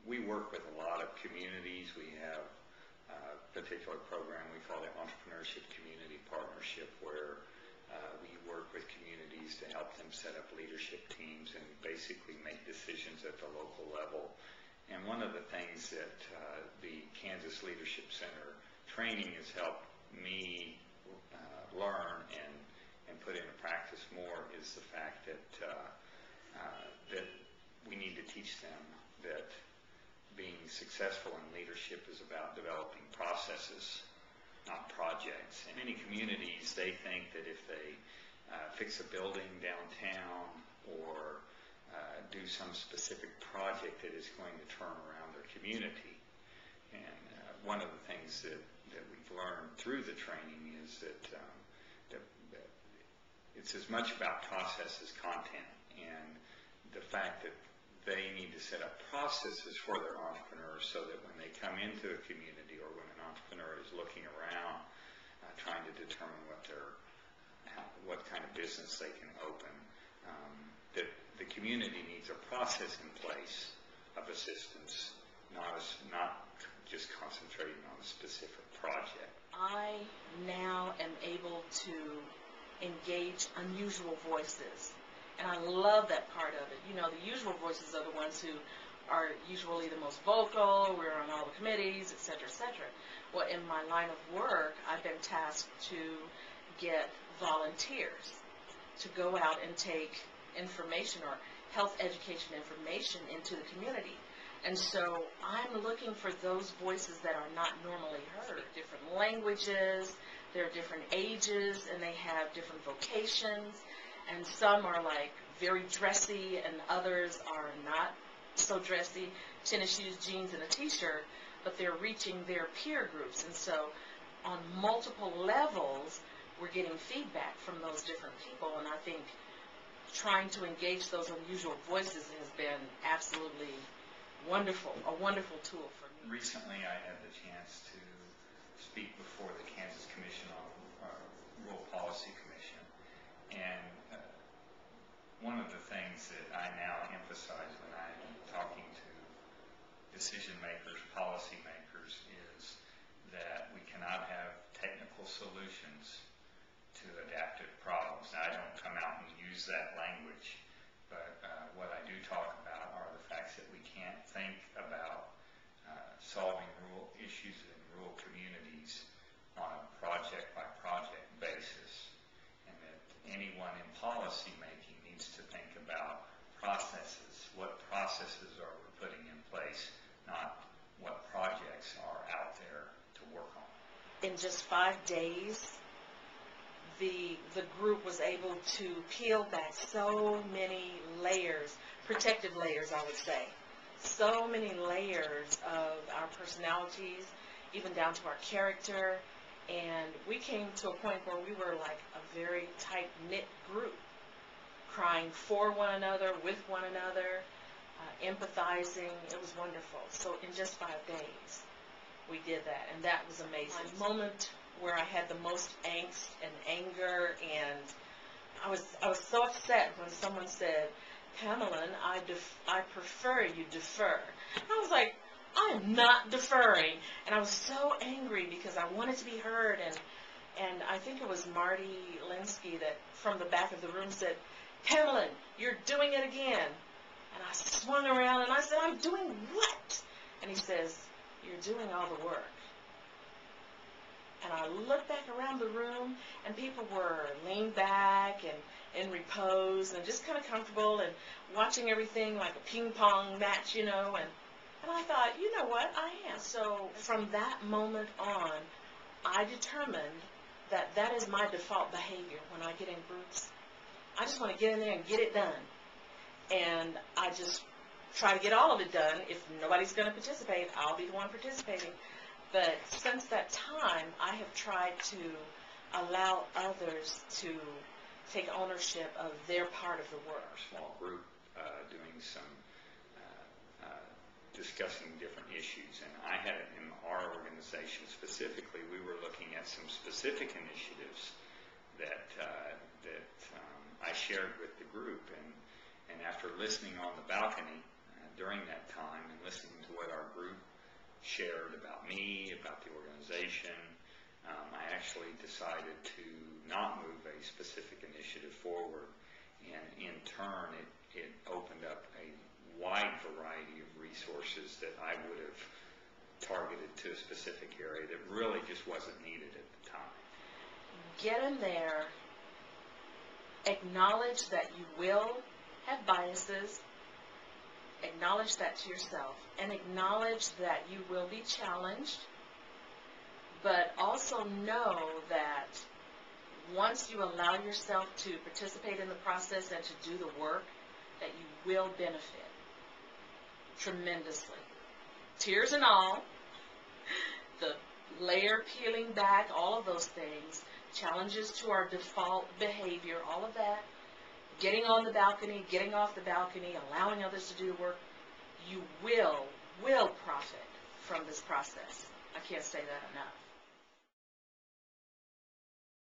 we work with a lot of communities. We have a particular program we call the Entrepreneurship Community Partnership, where we work with communities to help them set up leadership teams and basically make decisions at the local level. And one of the things that the Kansas Leadership Center training has helped me learn and put into practice more is the fact that that we need to teach them that being successful in leadership is about developing processes, not projects. In many communities, they think that if they fix a building downtown or do some specific project that is going to turn around their community. And one of the things that we've learned through the training is that it's as much about process as content, and the fact that they need to set up processes for their entrepreneurs so that when they come into a community or when an entrepreneur is looking around trying to determine what kind of business they can open, that the community needs a process in place of assistance, not just concentrating on a specific project. I now am able to engage unusual voices. And I love that part of it. You know, the usual voices are the ones who are usually the most vocal, we're on all the committees, et cetera, et cetera. Well, in my line of work, I've been tasked to get volunteers to go out and take information or health education information into the community. And so I'm looking for those voices that are not normally heard. Different languages, they're different ages, and they have different vocations. And some are like very dressy, and others are not so dressy, tennis shoes, jeans, and a t-shirt, but they're reaching their peer groups. And so on multiple levels, we're getting feedback from those different people. And I think trying to engage those unusual voices has been absolutely wonderful, a wonderful tool for me. Recently, I had the chance to speak before the Kansas Commission on Rural Policy Commission. And one of the things that I now emphasize when I'm talking to decision makers, policy makers, is that we cannot have technical solutions to adaptive problems. Now, I don't come out and use that language, but what I do talk about are the facts that we can't think about solving rural issues in rural communities on a project-by-project basis, and that anyone in policy making needs to think about processes. What processes are we putting in place, not what projects are out there to work on. In just 5 days, the group was able to peel back so many layers, protective layers, I would say. So many layers of our personalities, even down to our character. And we came to a point where we were like a very tight-knit group, crying for one another, with one another, empathizing. It was wonderful. So in just 5 days, we did that, and that was amazing. My moment where I had the most angst and anger, and I was so upset when someone said, "Pamaline, I prefer you defer." I was like, I am not deferring. And I was so angry because I wanted to be heard, and I think it was Marty Linsky that from the back of the room said, "Pamaline, you're doing it again." And I swung around and I said, "I'm doing what?" And he says, "You're doing all the work." And I looked back around the room, and people were leaned back and in repose and just kind of comfortable and watching everything like a ping pong match, you know, and I thought, you know what, I am. So from that moment on, I determined that that is my default behavior when I get in groups. I just want to get in there and get it done. And I just try to get all of it done. If nobody's going to participate, I'll be the one participating. But since that time, I have tried to allow others to take ownership of their part of the work. Small group doing some discussing different issues, and I had in our organization specifically, we were looking at some specific initiatives that I shared with the group, and after listening on the balcony during that time and listening to what our group shared about me, about the organization, I actually decided to not move a specific initiative forward, and in turn it opened up a wide variety of resources that I would have targeted to a specific area that really just wasn't needed at the time. Get in there, acknowledge that you will have biases, acknowledge that to yourself, and acknowledge that you will be challenged, but also know that once you allow yourself to participate in the process and to do the work, that you will benefit tremendously. Tears and all, the layer peeling back, all of those things, challenges to our default behavior, all of that, getting on the balcony, getting off the balcony, allowing others to do the work, you will profit from this process. I can't say that enough.